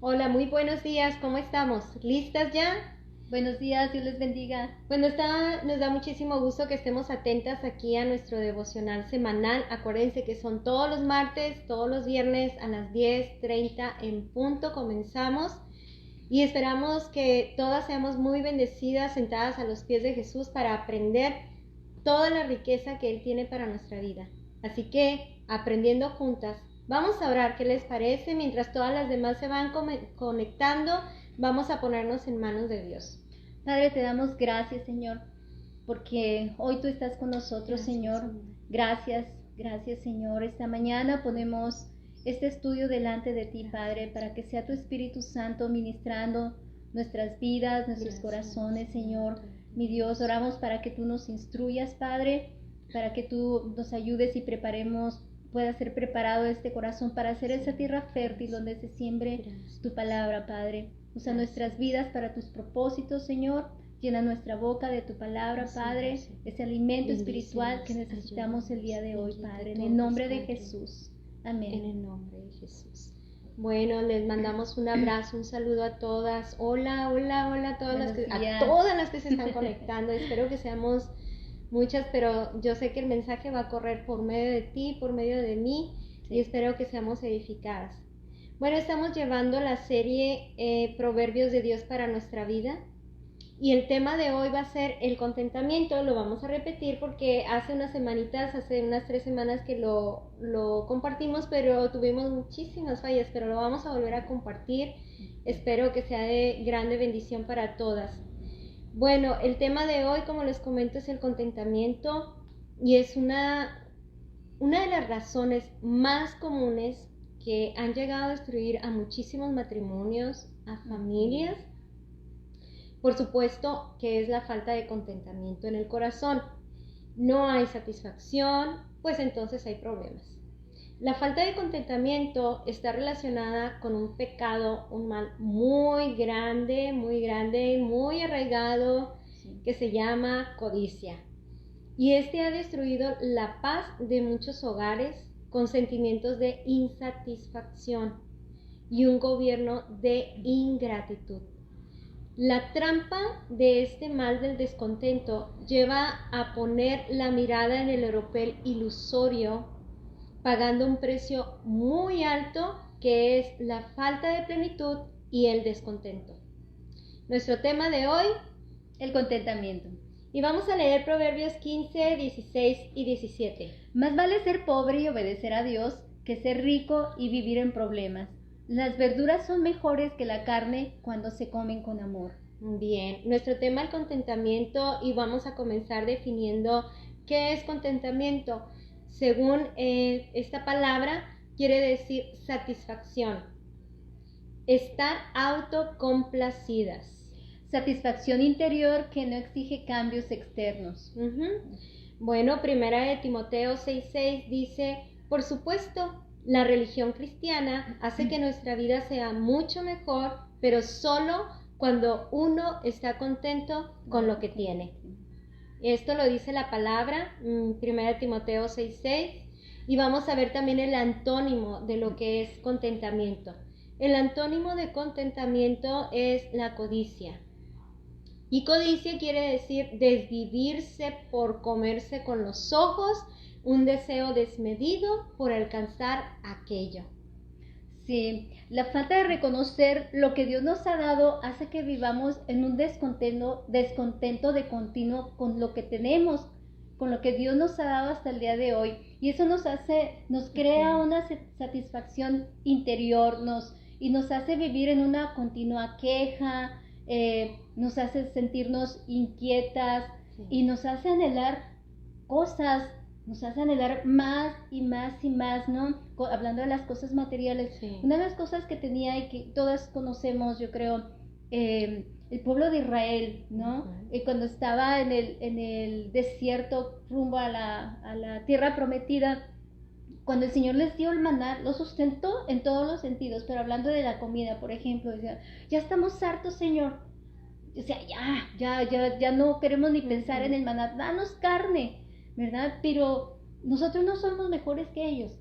Hola, muy buenos días, ¿cómo estamos? ¿Listas ya? Buenos días, Dios les bendiga. Pues nos da muchísimo gusto que estemos atentas aquí a nuestro devocional semanal. Acuérdense que son todos los martes, todos los viernes a las 10:30 en punto comenzamos. Y esperamos que todas seamos muy bendecidas, sentadas a los pies de Jesús para aprender toda la riqueza que Él tiene para nuestra vida. Así que, aprendiendo juntas, vamos a orar. ¿Qué les parece? Mientras todas las demás se van conectando, vamos a ponernos en manos de Dios. Padre, te damos gracias, Señor, porque hoy tú estás con nosotros, Gracias, Señor. Señor. Gracias, Señor. Esta mañana ponemos este estudio delante de ti, Padre, para que sea tu Espíritu Santo ministrando nuestras vidas, nuestros corazones, Señor. Mi Dios, oramos para que tú nos instruyas, Padre, para que tú nos ayudes y pueda ser preparado este corazón para hacer esa tierra fértil donde se siembre tu palabra, Padre. Usa nuestras vidas para tus propósitos, Señor. Llena nuestra boca de tu palabra, Padre, ese alimento espiritual que necesitamos el día de hoy, Padre. En el nombre de Jesús. Amén. En el nombre de Jesús. Bueno, les mandamos un abrazo, un saludo a todas. Hola a todas las que se están conectando. Espero que seamos muchas, pero yo sé que el mensaje va a correr por medio de ti, por medio de mí, y espero que seamos edificadas. Bueno, estamos llevando la serie Proverbios de Dios para nuestra vida. Y el tema de hoy va a ser el contentamiento. Lo vamos a repetir porque hace unas 3 semanas que lo compartimos, pero tuvimos muchísimas fallas, pero lo vamos a volver a compartir. Espero que sea de grande bendición para todas. Bueno, el tema de hoy, como les comento, es el contentamiento y es una de las razones más comunes que han llegado a destruir a muchísimos matrimonios, a familias. Por supuesto que es la falta de contentamiento en el corazón. No hay satisfacción, pues entonces hay problemas. La falta de contentamiento está relacionada con un pecado, un mal muy grande, muy arraigado, que se llama codicia. Y este ha destruido la paz de muchos hogares con sentimientos de insatisfacción y un gobierno de ingratitud. La trampa de este mal del descontento lleva a poner la mirada en el oropel ilusorio, pagando un precio muy alto que es la falta de plenitud y el descontento. Nuestro tema de hoy, el contentamiento. Y vamos a leer Proverbios 15, 16 y 17. Más vale ser pobre y obedecer a Dios que ser rico y vivir en problemas. Las verduras son mejores que la carne cuando se comen con amor. Bien, nuestro tema el contentamiento y vamos a comenzar definiendo qué es contentamiento. Según esta palabra, quiere decir satisfacción, estar autocomplacidas. Satisfacción interior que no exige cambios externos. Bueno, primera de Timoteo 6:6 dice, por supuesto, la religión cristiana hace que nuestra vida sea mucho mejor, pero solo cuando uno está contento con lo que tiene. Esto lo dice la palabra, 1 Timoteo 6:6, y vamos a ver también el antónimo de lo que es contentamiento. El antónimo de contentamiento es la codicia. Y codicia quiere decir desvivirse por comerse con los ojos, un deseo desmedido por alcanzar aquello. Sí, la falta de reconocer lo que Dios nos ha dado hace que vivamos en un descontento de continuo con lo que tenemos, con lo que Dios nos ha dado hasta el día de hoy. Y eso nos crea una satisfacción interior, y nos hace vivir en una continua queja, nos hace sentirnos inquietas, y nos hace anhelar cosas, nos hace anhelar más y más y más, ¿no? Hablando de las cosas materiales. Sí. Una de las cosas que tenía y que todas conocemos, yo creo, el pueblo de Israel, ¿no? Cuando estaba en el desierto rumbo a la tierra prometida, cuando el Señor les dio el maná, lo sustentó en todos los sentidos, pero hablando de la comida, por ejemplo, decía, ya estamos hartos, Señor. O sea, ya no queremos ni pensar en el maná, danos carne, ¿verdad? Pero nosotros no somos mejores que ellos.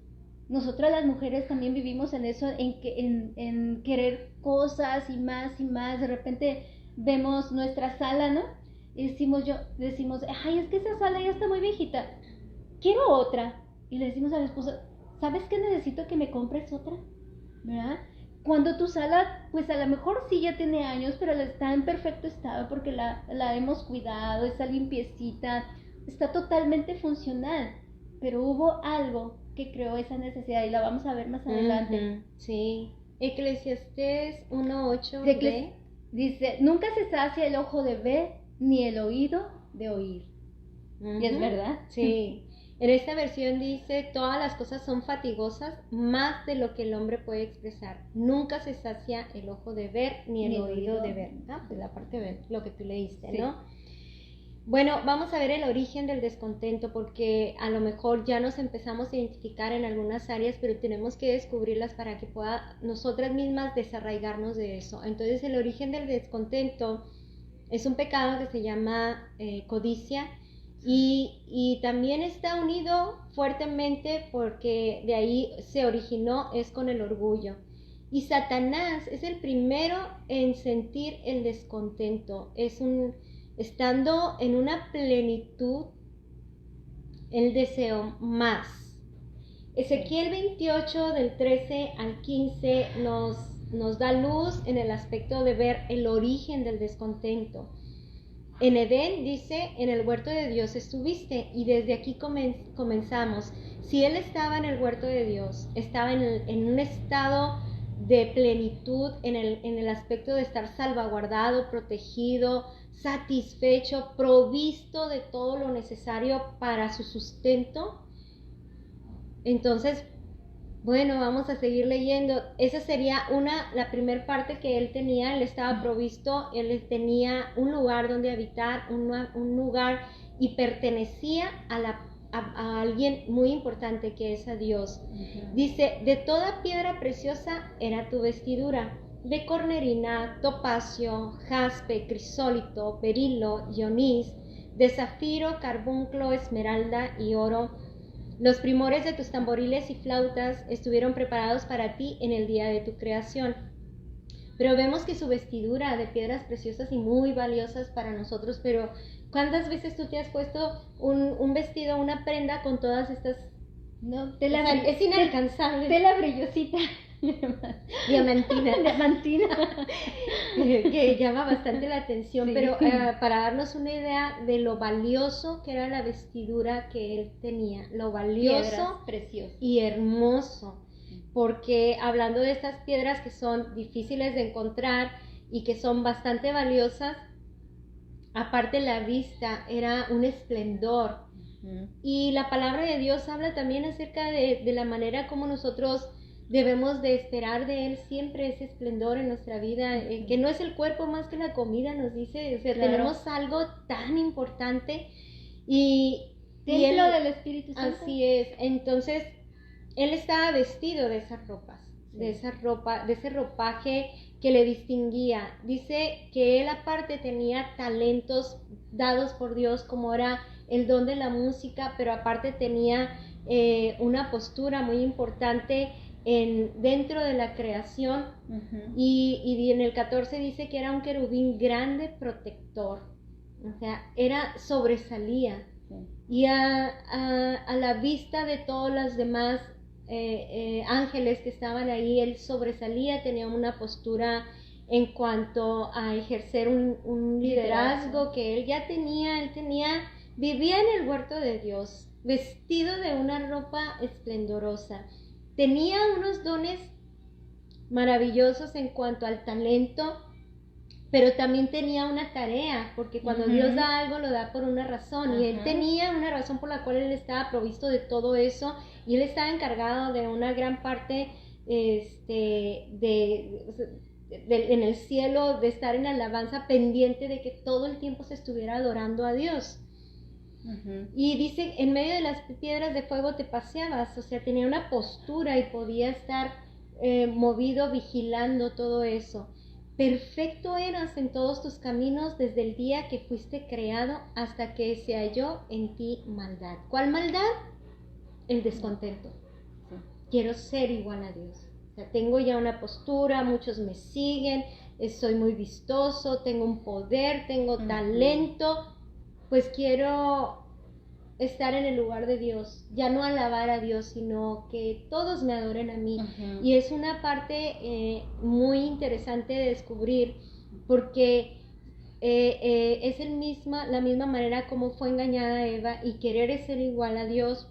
nosotras las mujeres también vivimos en eso, en querer cosas y más. De repente vemos nuestra sala, ¿no? Y decimos, ay, es que esa sala ya está muy viejita, quiero otra. Y le decimos a la esposa, ¿sabes qué? Necesito que me compres otra, ¿verdad? Cuando tu sala, pues a lo mejor sí ya tiene años, pero está en perfecto estado porque la hemos cuidado, está limpiecita, está totalmente funcional, pero hubo algo que creó esa necesidad y la vamos a ver más adelante. Sí. Eclesiastés 1:8 dice, nunca se sacia el ojo de ver ni el oído de oír. Y es verdad. Sí. En esta versión dice, todas las cosas son fatigosas más de lo que el hombre puede expresar. Nunca se sacia el ojo de ver ni el oído de ver. Pues la parte de lo que tú leíste, sí. ¿No? Bueno, vamos a ver el origen del descontento, porque a lo mejor ya nos empezamos a identificar en algunas áreas, pero tenemos que descubrirlas para que pueda nosotras mismas desarraigarnos de eso. Entonces, el origen del descontento es un pecado que se llama codicia, y también está unido fuertemente, porque de ahí se originó, es con el orgullo. Y Satanás es el primero en sentir el descontento, estando en una plenitud, el deseo más. Ezequiel 28 del 13 al 15 nos da luz en el aspecto de ver el origen del descontento. En Edén dice, en el huerto de Dios estuviste, y desde aquí comenzamos. Si él estaba en el huerto de Dios, estaba en un estado de plenitud, en el aspecto de estar salvaguardado, protegido, satisfecho, provisto de todo lo necesario para su sustento. Entonces, bueno, vamos a seguir leyendo. Esa sería la primera parte que él tenía. Él estaba provisto, él tenía un lugar donde habitar, un lugar, y pertenecía a alguien muy importante, que es a Dios. Dice, de toda piedra preciosa era tu vestidura, de cornerina, topacio, jaspe, crisólito, berilo y onís, de zafiro, carbunclo, esmeralda y oro. Los primores de tus tamboriles y flautas estuvieron preparados para ti en el día de tu creación. Pero vemos que su vestidura de piedras preciosas y muy valiosas para nosotros, pero ¿cuántas veces tú te has puesto un vestido, una prenda con todas estas? No, es inalcanzable. Tela brillosita. Diamantina. Que llama bastante la atención, sí. Pero para darnos una idea de lo valioso que era la vestidura que él tenía, lo valioso y hermoso, porque hablando de estas piedras que son difíciles de encontrar y que son bastante valiosas, aparte la vista era un esplendor. Y la palabra de Dios habla también acerca de la manera como nosotros debemos de esperar de él siempre ese esplendor en nuestra vida, que no es el cuerpo más que la comida, nos dice. O sea, claro, tenemos algo tan importante y templo del Espíritu Santo. Así es. Entonces él estaba vestido de esas ropas, sí, de ese ropaje que le distinguía. Dice que él aparte tenía talentos dados por Dios, como era el don de la música, pero aparte tenía una postura muy importante dentro de la creación. Y en el 14 dice que era un querubín grande protector, o sea, sobresalía, y a la vista de todos los demás ángeles que estaban ahí, él sobresalía, tenía una postura en cuanto a ejercer un liderazgo que él ya tenía. Vivía en el huerto de Dios, vestido de una ropa esplendorosa. Tenía unos dones maravillosos en cuanto al talento, pero también tenía una tarea, porque cuando Dios da algo, lo da por una razón, y él tenía una razón por la cual él estaba provisto de todo eso, y él estaba encargado de una gran parte en el cielo, de estar en alabanza, pendiente de que todo el tiempo se estuviera adorando a Dios. Y dice, en medio de las piedras de fuego te paseabas, o sea, tenía una postura y podía estar movido, vigilando todo eso. Perfecto eras en todos tus caminos desde el día que fuiste creado hasta que se halló en ti maldad. ¿Cuál maldad? El descontento. quiero ser igual a Dios. O sea, tengo ya una postura, muchos me siguen, soy muy vistoso, tengo un poder, tengo talento, pues quiero estar en el lugar de Dios, ya no alabar a Dios, sino que todos me adoren a mí. Y es una parte muy interesante de descubrir, porque es la misma manera como fue engañada Eva, y querer ser igual a Dios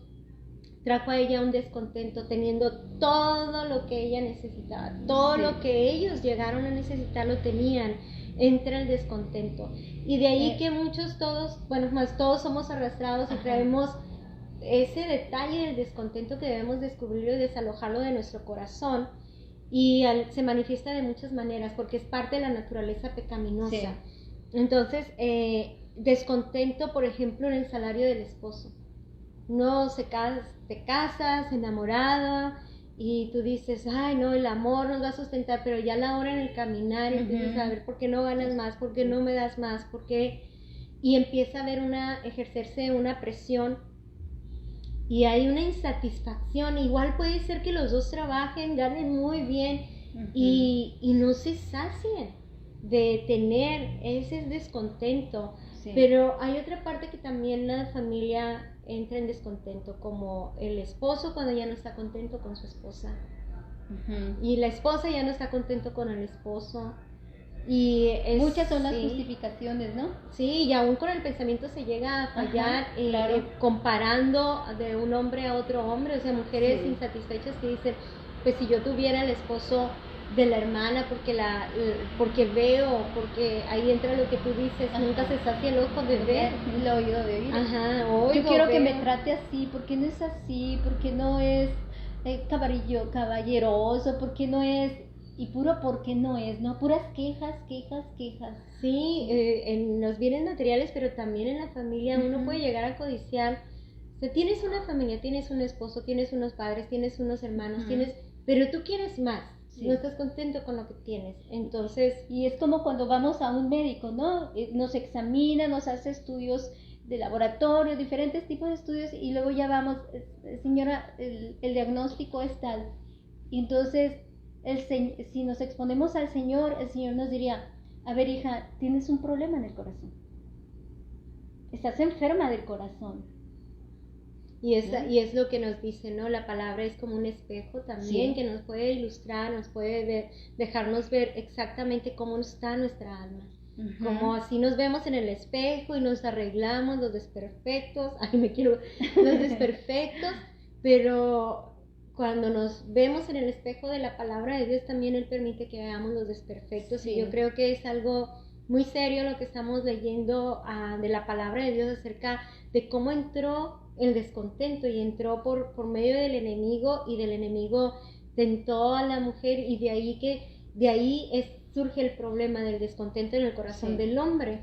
trajo a ella un descontento, teniendo todo lo que ella necesitaba, todo lo que ellos llegaron a necesitar lo tenían. Entra el descontento, y de ahí que todos somos arrastrados y traemos ese detalle del descontento que debemos descubrir y desalojarlo de nuestro corazón, y se manifiesta de muchas maneras porque es parte de la naturaleza pecaminosa. Entonces, descontento, por ejemplo, en el salario del esposo. No te casas enamorada y tú dices, ay no, el amor nos va a sustentar, pero ya la hora en el caminar empiezas a ver por qué no ganas más, por qué no me das más, por qué, y empieza a haber ejercerse una presión y hay una insatisfacción. Igual puede ser que los dos trabajen, ganen muy bien y no se sacien de tener ese descontento. Pero hay otra parte que también la familia entra en descontento, como el esposo cuando ya no está contento con su esposa, y la esposa ya no está contento con el esposo, y muchas son las justificaciones, ¿no? Sí, y aún con el pensamiento se llega a fallar, comparando de un hombre a otro hombre, o sea, mujeres insatisfechas que dicen, pues si yo tuviera el esposo de la hermana, porque veo, porque ahí entra lo que tú dices, nunca se sacia el ojo de ver, el oído de oír. Oigo, yo quiero que me trate así, porque no es así, porque no es caballeroso, porque no es, y puro porque no es, ¿no? Puras quejas. Sí, en los bienes materiales, pero también en la familia uno puede llegar a codiciar. O sea, tienes una familia, tienes un esposo, tienes unos padres, tienes unos hermanos, pero tú quieres más. No estás contento con lo que tienes, entonces... Y es como cuando vamos a un médico, ¿no? Nos examina, nos hace estudios de laboratorio, diferentes tipos de estudios, y luego ya vamos, señora, el diagnóstico es tal. Y entonces, si nos exponemos al Señor, el Señor nos diría, a ver, hija, tienes un problema en el corazón. Estás enferma del corazón. Y es lo que nos dice, ¿no? La palabra es como un espejo también, que nos puede ilustrar, nos puede dejarnos ver exactamente cómo está nuestra alma. Como así nos vemos en el espejo y nos arreglamos los desperfectos, los desperfectos, pero cuando nos vemos en el espejo de la palabra de Dios, también Él permite que veamos los desperfectos, y yo creo que es algo muy serio lo que estamos leyendo de la palabra de Dios acerca de cómo entró el descontento, y entró por medio del enemigo, y del enemigo tentó a la mujer, y de ahí surge el problema del descontento en el corazón del hombre.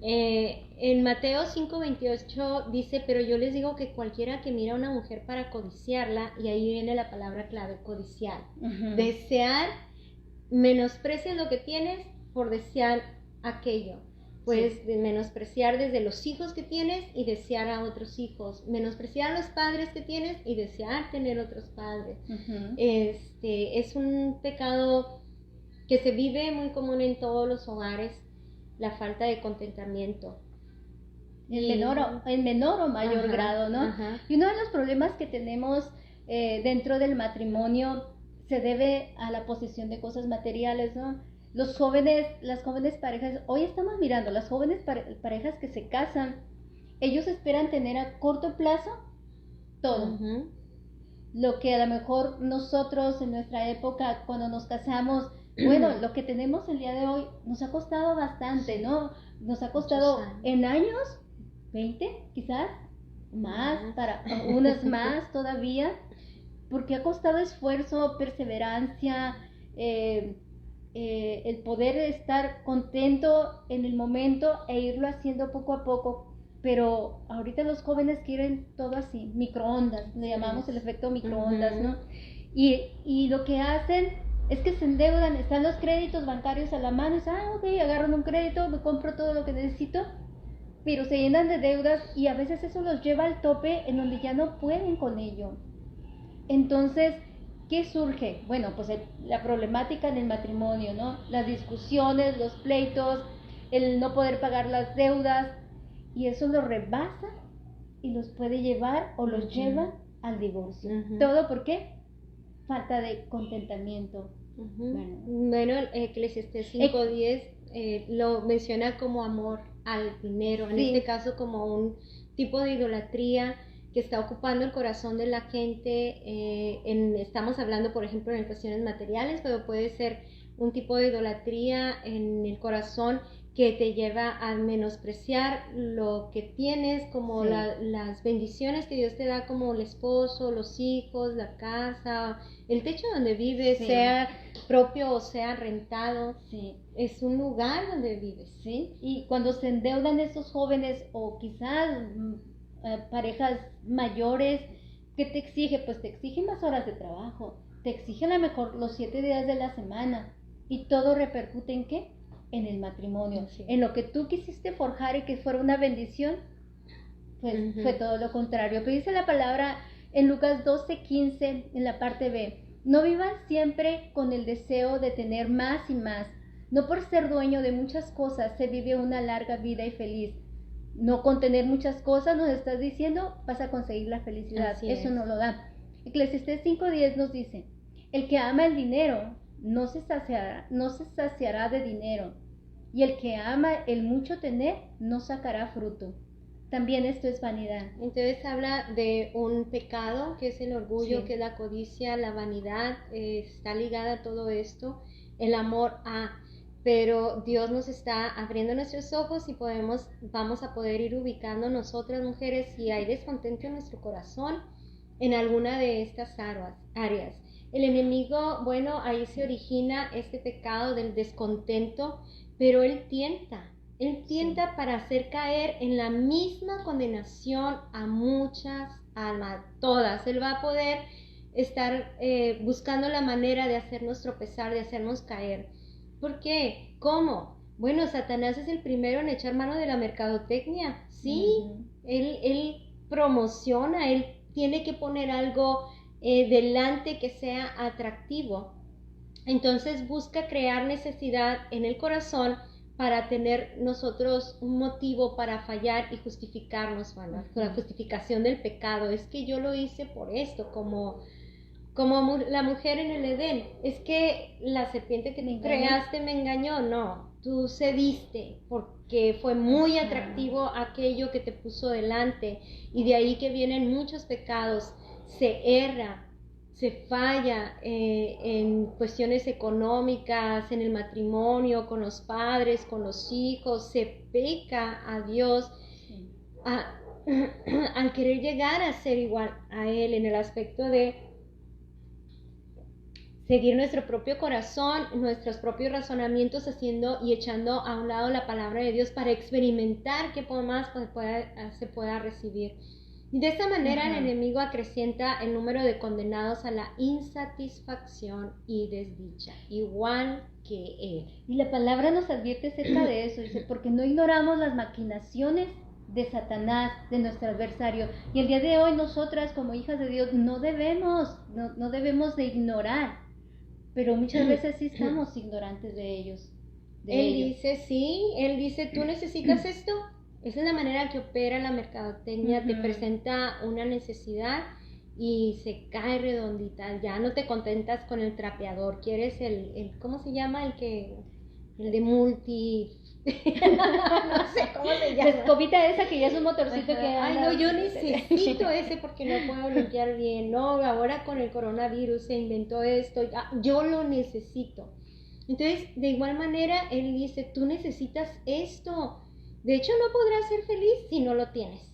En Mateo 5:28 dice, pero yo les digo que cualquiera que mira a una mujer para codiciarla, y ahí viene la palabra clave, codiciar, desear, menosprecias lo que tienes por desear aquello. Puedes menospreciar desde los hijos que tienes y desear a otros hijos, menospreciar a los padres que tienes y desear tener otros padres. Es un pecado que se vive muy común en todos los hogares, la falta de contentamiento. En menor o mayor grado, ¿no? Y uno de los problemas que tenemos dentro del matrimonio se debe a la posesión de cosas materiales, ¿no? Las jóvenes parejas, hoy estamos mirando, las jóvenes parejas que se casan, ellos esperan tener a corto plazo todo. Lo que a lo mejor nosotros en nuestra época, cuando nos casamos, bueno, lo que tenemos el día de hoy nos ha costado bastante, ¿no? Nos ha costado en años, 20 quizás, más, para unas más todavía, porque ha costado esfuerzo, perseverancia, el poder estar contento en el momento e irlo haciendo poco a poco. Pero ahorita los jóvenes quieren todo así, microondas, le llamamos el efecto microondas, ¿no? Y lo que hacen es que se endeudan, están los créditos bancarios a la mano, y dicen, ok, agarran un crédito, me compro todo lo que necesito, pero se llenan de deudas, y a veces eso los lleva al tope en donde ya no pueden con ello. Entonces, ¿qué surge? Bueno, pues la problemática en el matrimonio, ¿no? Las discusiones, los pleitos, el no poder pagar las deudas, y eso los rebasa y los puede llevar o los lleva al divorcio. ¿Todo por qué? Falta de contentamiento. Bueno, Eclesiastés 5:10 lo menciona como amor al dinero, en este caso como un tipo de idolatría que está ocupando el corazón de la gente. Estamos hablando, por ejemplo, en cuestiones materiales, pero puede ser un tipo de idolatría en el corazón que te lleva a menospreciar lo que tienes, como las bendiciones que Dios te da, como el esposo, los hijos, la casa, el techo donde vives, sea propio o sea rentado. Es un lugar donde vives. Y cuando se endeudan esos jóvenes o quizás parejas mayores, ¿qué te exige? Pues te exige más horas de trabajo, te exige a lo mejor los 7 días de la semana, y todo repercute ¿en qué? En el matrimonio, en lo que tú quisiste forjar y que fuera una bendición, pues fue todo lo contrario. Pero dice la palabra en Lucas 12:15, en la parte B: no vivan siempre con el deseo de tener más y más. No por ser dueño de muchas cosas se vive una larga vida y feliz. No con tener muchas cosas nos estás diciendo vas a conseguir la felicidad. Eso no lo da. Eclesiastés 5:10 nos dice: el que ama el dinero no se saciará de dinero, y el que ama el mucho tener no sacará fruto. También esto es vanidad. Entonces habla de un pecado que es el orgullo, que es la codicia, la vanidad, está ligada a todo esto, el amor a... Pero Dios nos está abriendo nuestros ojos y vamos a poder ir ubicando nosotras mujeres si hay descontento en nuestro corazón en alguna de estas áreas. El enemigo, bueno, ahí se origina este pecado del descontento, pero él tienta para hacer caer en la misma condenación a muchas almas, todas. Él va a poder estar buscando la manera de hacernos tropezar, de hacernos caer. ¿Por qué? ¿Cómo? Bueno, Satanás es el primero en echar mano de la mercadotecnia. Él promociona, él tiene que poner algo delante que sea atractivo. Entonces busca crear necesidad en el corazón para tener nosotros un motivo para fallar y justificarnos, la justificación del pecado. Es que yo lo hice por esto, como la mujer en el Edén. Es que la serpiente que tú creaste me engañó. No, tú cediste porque fue muy atractivo aquello que te puso delante, y de ahí que vienen muchos pecados. Se erra, se falla en cuestiones económicas, en el matrimonio, con los padres, con los hijos, se peca a Dios al querer llegar a ser igual a Él en el aspecto de seguir nuestro propio corazón, nuestros propios razonamientos, haciendo y echando a un lado la palabra de Dios para experimentar qué más se pueda recibir. Y de esta manera el enemigo acrecienta el número de condenados a la insatisfacción y desdicha, igual que él. Y la palabra nos advierte acerca de eso, dice: porque no ignoramos las maquinaciones de Satanás, de nuestro adversario. Y el día de hoy nosotras como hijas de Dios no debemos de ignorar, pero muchas veces sí estamos ignorantes de ellos. Él dice, tú necesitas esto. Esa es la manera que opera la mercadotecnia. Te presenta una necesidad y se cae redondita. Ya no te contentas con el trapeador, quieres el ¿cómo se llama? El de multi... no sé cómo se llama. La escobita esa que ya es un motorcito que anda... Ay, no, yo necesito ese porque no puedo limpiar bien. No, ahora con el coronavirus se inventó esto. Yo lo necesito. Entonces, de igual manera, él dice, tú necesitas esto. De hecho, no podrás ser feliz si no lo tienes.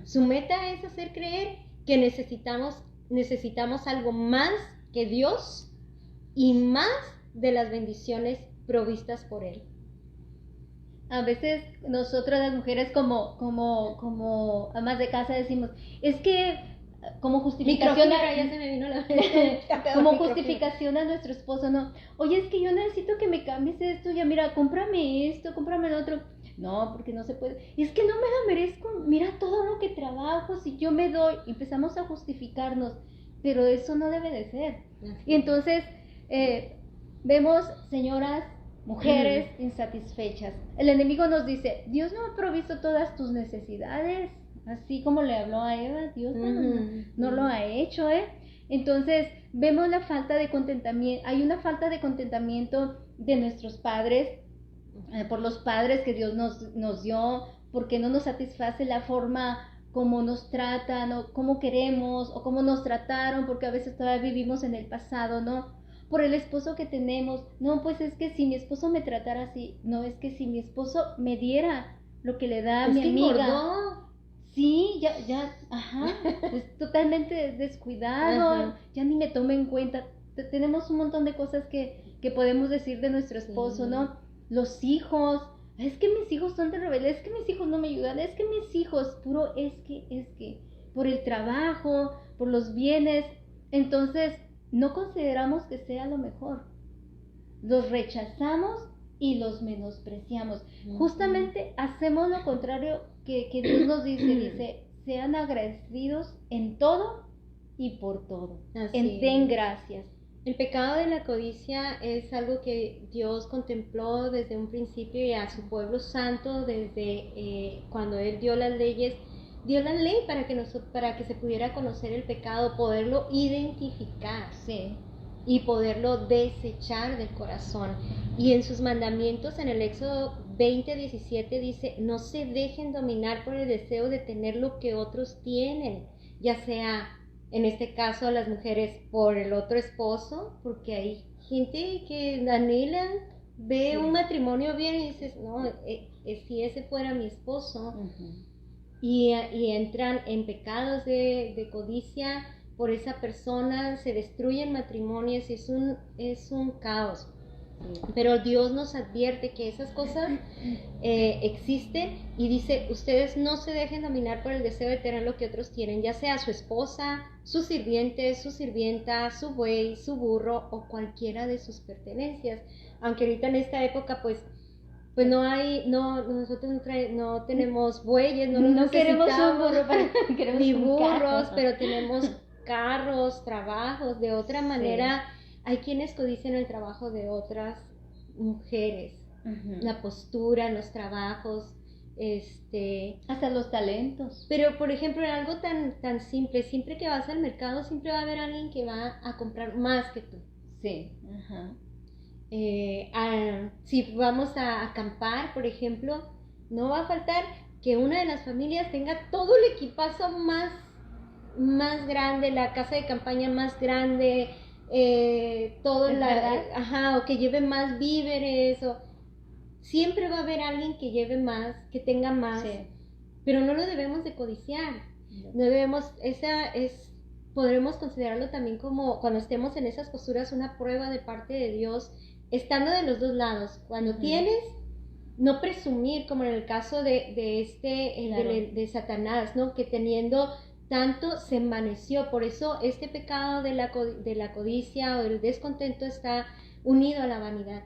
Su meta es hacer creer que necesitamos algo más que Dios y más de las bendiciones provistas por Él. A veces nosotras las mujeres como amas de casa decimos, es que como justificación como justificación a nuestro esposo, no, oye, es que yo necesito que me cambies esto, ya mira, cómprame esto, cómprame lo otro. No, porque no se puede. Es que no me lo merezco. Mira todo lo que trabajo, si yo me doy. Empezamos a justificarnos. pero eso no debe de ser. Así Y entonces vemos señoras, mujeres insatisfechas. El enemigo nos dice, Dios no ha provisto todas tus necesidades, así como le habló a Eva, Dios no lo ha hecho, Entonces vemos la falta de contentamiento, hay una falta de contentamiento de nuestros padres, por los padres que Dios nos dio, porque no nos satisface la forma como nos tratan, o cómo queremos, o cómo nos trataron, porque a veces todavía vivimos en el pasado, ¿no? Por el esposo que tenemos, no, pues es que si mi esposo me tratara así, no, es que si mi esposo me diera lo que le da a mi amiga. Engordó. Sí, es totalmente descuidado, ya ni me toma en cuenta. Tenemos un montón de cosas que podemos decir de nuestro esposo, ¿no? Los hijos, es que mis hijos son de rebeldes, es que mis hijos no me ayudan, es que mis hijos, puro es que, por el trabajo, por los bienes, entonces no consideramos que sea lo mejor. Los rechazamos y los menospreciamos. Justamente hacemos lo contrario que Dios nos dice, sean agradecidos en todo y por todo. Den gracias. El pecado de la codicia es algo que Dios contempló desde un principio y a su pueblo santo, desde cuando Él dio las leyes, dio la ley para que se pudiera conocer el pecado, poderlo identificar. Sí. Y poderlo desechar del corazón. Y en sus mandamientos, en el Éxodo 20:17 dice, no se dejen dominar por el deseo de tener lo que otros tienen, ya sea, en este caso, las mujeres por el otro esposo, porque hay gente que anhela, ve un matrimonio bien y dices, no, si ese fuera mi esposo, y entran en pecados de codicia por esa persona, se destruyen matrimonios, es un caos. Pero Dios nos advierte que esas cosas existen y dice, ustedes no se dejen dominar por el deseo de tener lo que otros tienen, ya sea su esposa, su sirviente, su sirvienta, su buey, su burro o cualquiera de sus pertenencias. Aunque ahorita en esta época pues nosotros no tenemos bueyes, no queremos un burro, queremos ni un burros, carro. pero tenemos carros, trabajos. De otra manera, hay quienes codician el trabajo de otras mujeres, la postura, los trabajos, hasta los talentos. Pero por ejemplo, en algo tan simple, siempre que vas al mercado, siempre va a haber alguien que va a comprar más que tú. Sí. Si vamos a acampar, por ejemplo, no va a faltar que una de las familias tenga todo el equipazo más grande, la casa de campaña más grande, o que lleve más víveres, o siempre va a haber alguien que lleve más, que tenga más, pero no lo debemos de codiciar. No debemos, podremos considerarlo también como cuando estemos en esas posturas una prueba de parte de Dios, estando de los dos lados. Cuando tienes, no presumir, como en el caso de Satanás, ¿no? Que teniendo tanto se envaneció. Por eso este pecado de la codicia o del descontento está unido a la vanidad.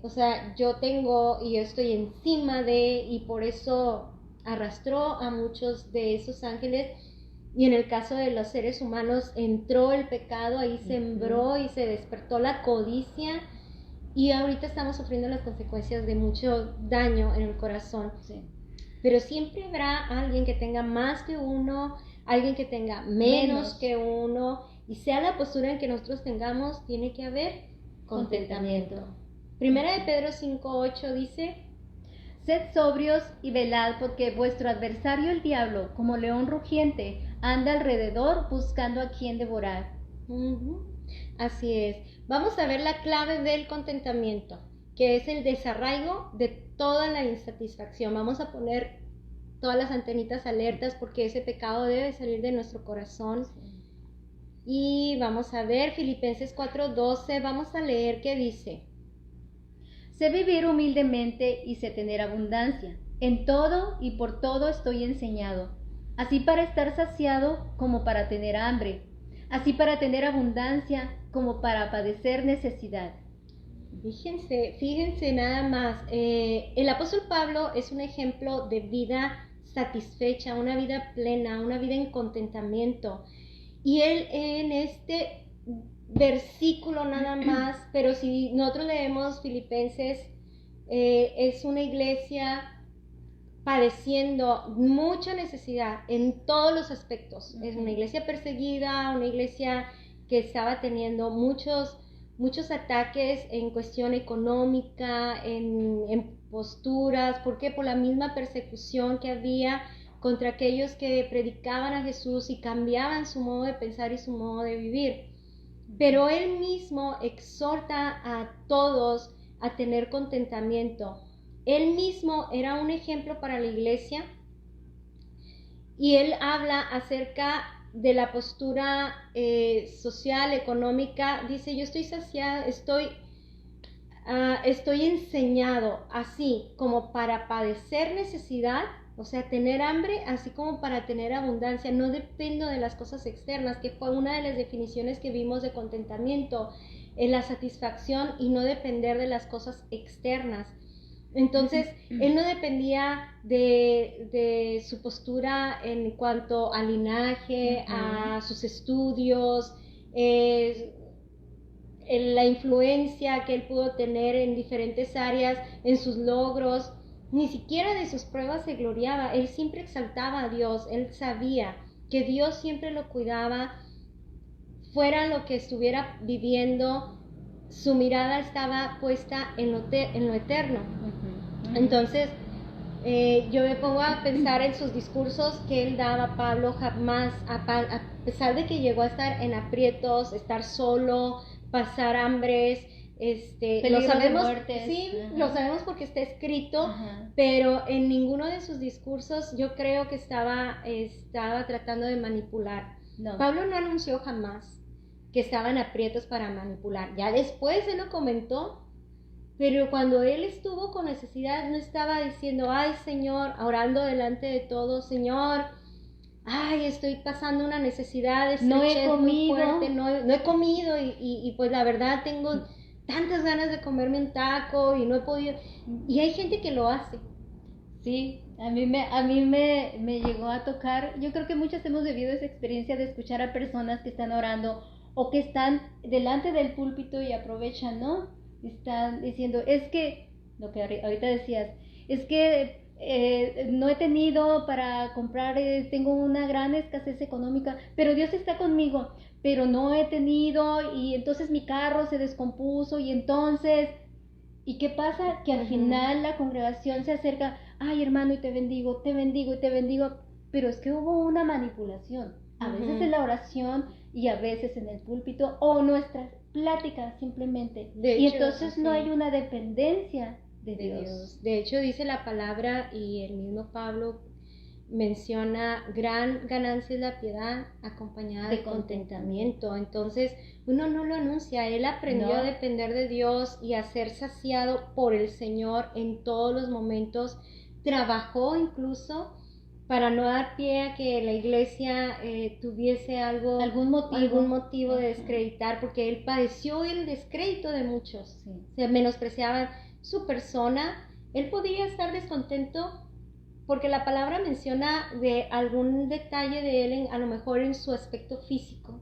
O sea, yo tengo y yo estoy encima de, y por eso arrastró a muchos de esos ángeles. Y en el caso de los seres humanos entró el pecado, ahí sembró y se despertó la codicia. Y ahorita estamos sufriendo las consecuencias de mucho daño en el corazón. Pero siempre habrá alguien que tenga más que uno, alguien que tenga menos que uno, y sea la postura en que nosotros tengamos, tiene que haber contentamiento. Primera de Pedro 5:8 dice, sed sobrios y velad, porque vuestro adversario el diablo, como león rugiente, anda alrededor buscando a quien devorar. Así es. Vamos a ver la clave del contentamiento, que es el desarraigo de toda la insatisfacción. Vamos a poner todas las antenitas alertas porque ese pecado debe salir de nuestro corazón. Y vamos a ver Filipenses 4:12, vamos a leer qué dice. Sé vivir humildemente y sé tener abundancia. En todo y por todo estoy enseñado, así para estar saciado como para tener hambre, así para tener abundancia como para padecer necesidad. Fíjense nada más, el apóstol Pablo es un ejemplo de vida satisfecha, una vida plena, una vida en contentamiento. Y él en este versículo nada más, pero si nosotros leemos Filipenses, es una iglesia padeciendo mucha necesidad en todos los aspectos. Es una iglesia perseguida, una iglesia que estaba teniendo muchos ataques en cuestión económica, en posturas. ¿Por qué? Por la misma persecución que había contra aquellos que predicaban a Jesús y cambiaban su modo de pensar y su modo de vivir. Pero él mismo exhorta a todos a tener contentamiento. Él mismo era un ejemplo para la iglesia y él habla acerca de la postura social, económica. Dice, yo estoy saciado, estoy enseñado así como para padecer necesidad, o sea, tener hambre, así como para tener abundancia. No dependo de las cosas externas, que fue una de las definiciones que vimos de contentamiento, en la satisfacción y no depender de las cosas externas. Entonces, él no dependía de su postura en cuanto al linaje, a sus estudios, la influencia que él pudo tener en diferentes áreas, en sus logros. Ni siquiera de sus pruebas se gloriaba. Él siempre exaltaba a Dios. Él sabía que Dios siempre lo cuidaba, fuera lo que estuviera viviendo. Su mirada estaba puesta en lo eterno. Entonces, yo me pongo a pensar en sus discursos que él daba. Pablo jamás, a pesar de que llegó a estar en aprietos, estar solo, pasar hambres, lo sabemos, sí, lo sabemos porque está escrito, pero en ninguno de sus discursos yo creo que estaba tratando de manipular. No. Pablo no anunció jamás que estaban aprietos para manipular. Ya después él lo comentó, pero cuando él estuvo con necesidad no estaba diciendo, ay Señor, orando delante de todos, Señor, ay, estoy pasando una necesidad, no he comido, muy fuerte, no he comido y pues la verdad tengo tantas ganas de comerme un taco y no he podido. Y hay gente que lo hace. Sí, a mí me llegó a tocar. Yo creo que muchos hemos vivido esa experiencia de escuchar a personas que están orando o que están delante del púlpito y aprovechan, ¿no? Están diciendo, es que, lo que ahorita decías, es que no he tenido para comprar, tengo una gran escasez económica, pero Dios está conmigo, pero no he tenido, y entonces mi carro se descompuso, y entonces, ¿y qué pasa? Que al final la congregación se acerca, ay hermano, y te bendigo, y te bendigo, pero es que hubo una manipulación, a veces en la oración, y a veces en el púlpito, o nuestras pláticas simplemente, y entonces no hay una dependencia de Dios. De hecho, dice la palabra, y el mismo Pablo menciona, gran ganancia es la piedad acompañada de contentamiento. Entonces uno no lo anuncia, él aprendió a depender de Dios y a ser saciado por el Señor en todos los momentos. Trabajó incluso para no dar pie a que la iglesia tuviese algún motivo de descreditar, porque él padeció el descrédito de muchos. Se menospreciaban su persona. Él podía estar descontento porque la palabra menciona de algún detalle de él, a lo mejor en su aspecto físico.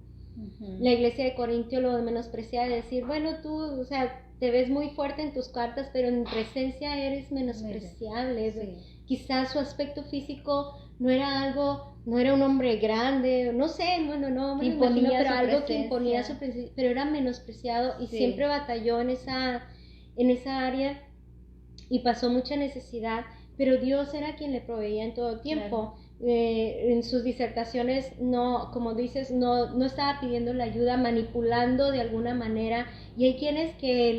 La iglesia de Corintio lo menospreciaba, de decir, bueno, tú, o sea, te ves muy fuerte en tus cartas, pero en presencia eres menospreciable. Quizás su aspecto físico no era un hombre grande, no sé, bueno, no me imagino, pero algo que imponía su presencia, pero era menospreciado y siempre batalló en esa área y pasó mucha necesidad, pero Dios era quien le proveía en todo tiempo. En sus disertaciones, no, como dices, no estaba pidiendo la ayuda, manipulando de alguna manera, y hay quienes que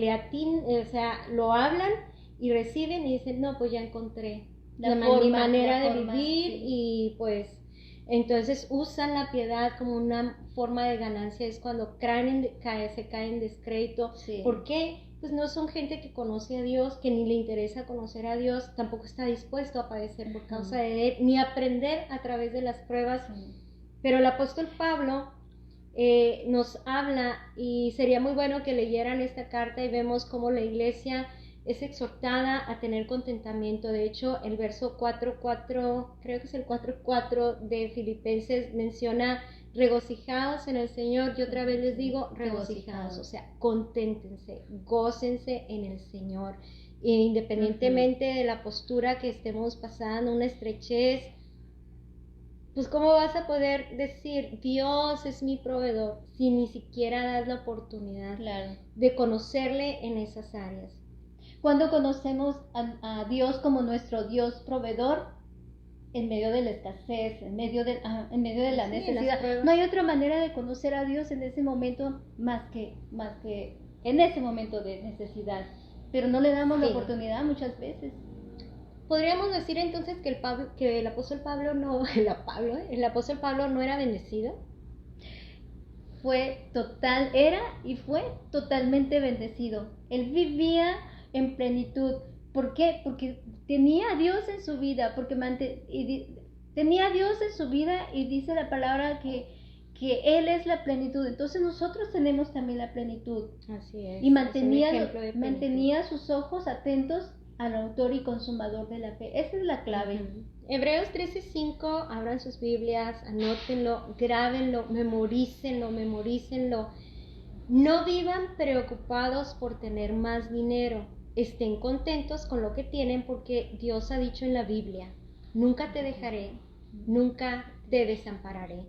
lo hablan y reciben y dicen, no, pues ya encontré mi manera de vivir, y pues entonces usan la piedad como una forma de ganancia. Es cuando se caen en descrédito. ¿Por qué? Pues no son gente que conoce a Dios, que ni le interesa conocer a Dios, tampoco está dispuesto a padecer por causa de él, ni aprender a través de las pruebas. Pero el apóstol Pablo nos habla, y sería muy bueno que leyeran esta carta, y vemos cómo la iglesia es exhortada a tener contentamiento. De hecho, el verso 4:4, creo que es el 4:4 de Filipenses, menciona regocijaos en el Señor, y otra vez les digo, regocijaos, o sea, conténtense, gócense en el Señor, e independientemente de la postura que estemos pasando, una estrechez, pues ¿cómo vas a poder decir, Dios es mi proveedor, si ni siquiera das la oportunidad de conocerle en esas áreas? Cuando conocemos a Dios como nuestro Dios proveedor, en medio de la escasez, en medio de la necesidad, no hay otra manera de conocer a Dios en ese momento más que en ese momento de necesidad, pero no le damos la oportunidad muchas veces. Podríamos decir entonces que el apóstol Pablo no era bendecido. Era y fue totalmente bendecido. Él vivía en plenitud. ¿Por qué? Porque tenía a Dios en su vida, tenía a Dios en su vida, y dice la palabra que Él es la plenitud. Entonces nosotros tenemos también la plenitud. Así es. Y mantenía sus ojos atentos al autor y consumador de la fe. Esa es la clave. Hebreos 13:5, abran sus Biblias, anótenlo, grábenlo, memorícenlo. No vivan preocupados por tener más dinero. Estén contentos con lo que tienen, porque Dios ha dicho en la Biblia, nunca te dejaré, nunca te desampararé.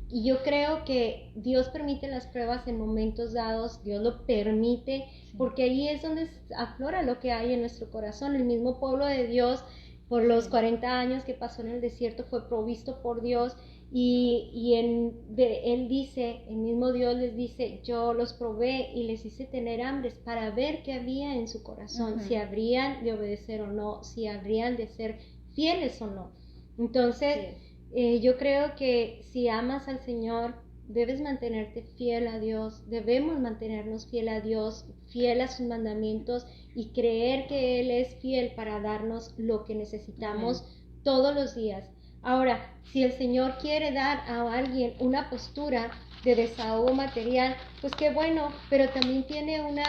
Y yo creo que Dios permite las pruebas en momentos dados, Dios lo permite, porque ahí es donde aflora lo que hay en nuestro corazón. El mismo pueblo de Dios, por los 40 años que pasó en el desierto, fue provisto por Dios, y Él dice, el mismo Dios les dice, yo los probé y les hice tener hambres para ver qué había en su corazón, si habrían de obedecer o no, si habrían de ser fieles o no. Entonces, yo creo que si amas al Señor, debes mantenerte fiel a Dios, debemos mantenernos fiel a Dios, fiel a sus mandamientos, y creer que Él es fiel para darnos lo que necesitamos todos los días. Ahora, si el Señor quiere dar a alguien una postura de desahogo material, pues qué bueno, pero también tiene una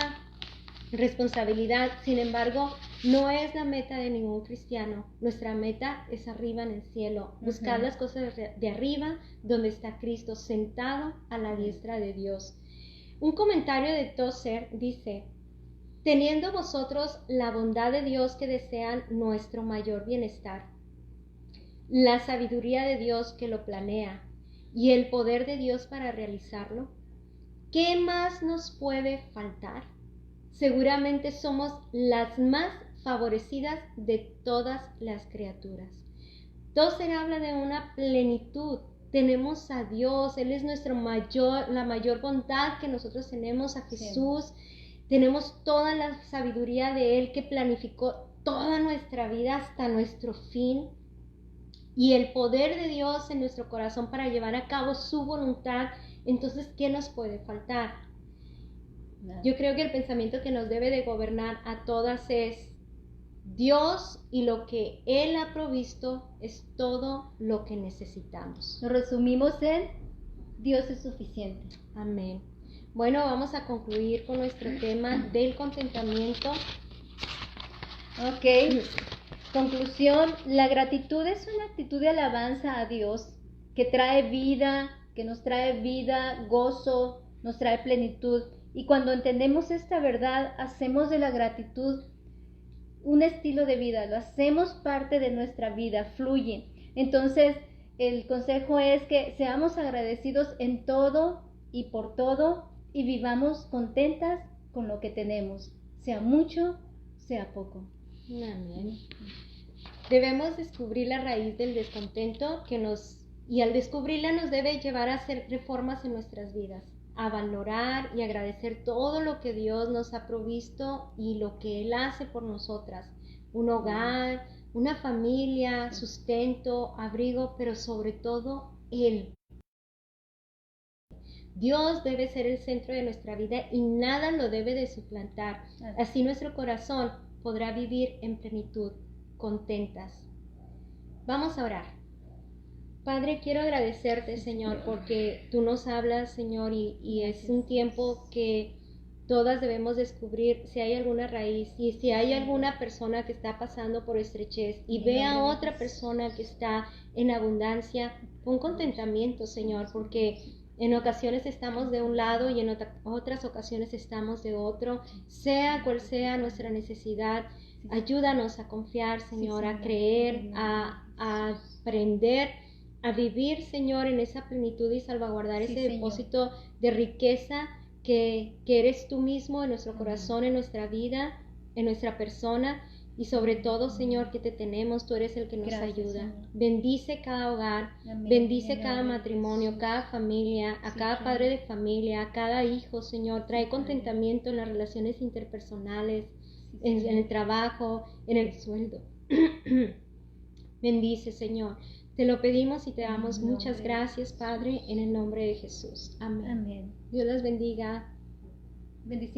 responsabilidad. Sin embargo, no es la meta de ningún cristiano. Nuestra meta es arriba en el cielo, buscar las cosas de arriba, donde está Cristo sentado a la diestra de Dios. Un comentario de Tozer dice: teniendo vosotros la bondad de Dios que desean nuestro mayor bienestar, la sabiduría de Dios que lo planea y el poder de Dios para realizarlo, ¿qué más nos puede faltar? Seguramente somos las más favorecidas de todas las criaturas. Tozer habla de una plenitud. Tenemos a Dios, Él es la mayor bondad que nosotros tenemos, a Jesús. Tenemos toda la sabiduría de Él, que planificó toda nuestra vida hasta nuestro fin, y el poder de Dios en nuestro corazón para llevar a cabo su voluntad. Entonces, ¿qué nos puede faltar? Yo creo que el pensamiento que nos debe de gobernar a todas es: Dios y lo que Él ha provisto es todo lo que necesitamos. Lo resumimos en: Dios es suficiente. Amén. Bueno, vamos a concluir con nuestro tema del contentamiento. Ok. Conclusión: la gratitud es una actitud de alabanza a Dios que trae vida, que nos trae vida, gozo, nos trae plenitud. Y cuando entendemos esta verdad, hacemos de la gratitud un estilo de vida, lo hacemos parte de nuestra vida, fluye. Entonces, el consejo es que seamos agradecidos en todo y por todo, y vivamos contentas con lo que tenemos, sea mucho, sea poco. Amén. Debemos descubrir la raíz del descontento y al descubrirla nos debe llevar a hacer reformas en nuestras vidas, a valorar y agradecer todo lo que Dios nos ha provisto y lo que Él hace por nosotras. Un hogar, una familia, sustento, abrigo, pero sobre todo Él. Dios debe ser el centro de nuestra vida y nada lo debe de suplantar. Así nuestro corazón podrá vivir en plenitud, contentas. Vamos a orar. Padre, quiero agradecerte, Señor, porque tú nos hablas, Señor, y es un tiempo que Todas debemos descubrir si hay alguna raíz y si hay alguna persona que está pasando por estrechez y ve a otra persona que está en abundancia, con contentamiento, Señor, porque en ocasiones estamos de un lado y en otras ocasiones estamos de otro. Sea cual sea nuestra necesidad, ayúdanos a confiar, Señor, a creer, a aprender, a vivir, Señor, en esa plenitud y salvaguardar ese depósito de riqueza que eres tú mismo en nuestro corazón, en nuestra vida, en nuestra persona, y sobre todo, Señor, que te tenemos, tú eres el que nos ayuda. Señor. Bendice cada hogar, bendice cada matrimonio, cada familia, a cada padre de familia, a cada hijo, Señor. Trae contentamiento en las relaciones interpersonales, en el trabajo, en el sueldo. Bendice, Señor. Te lo pedimos y te damos muchas gracias, Padre, en el nombre de Jesús. Amén. Dios las bendiga. Bendiciones.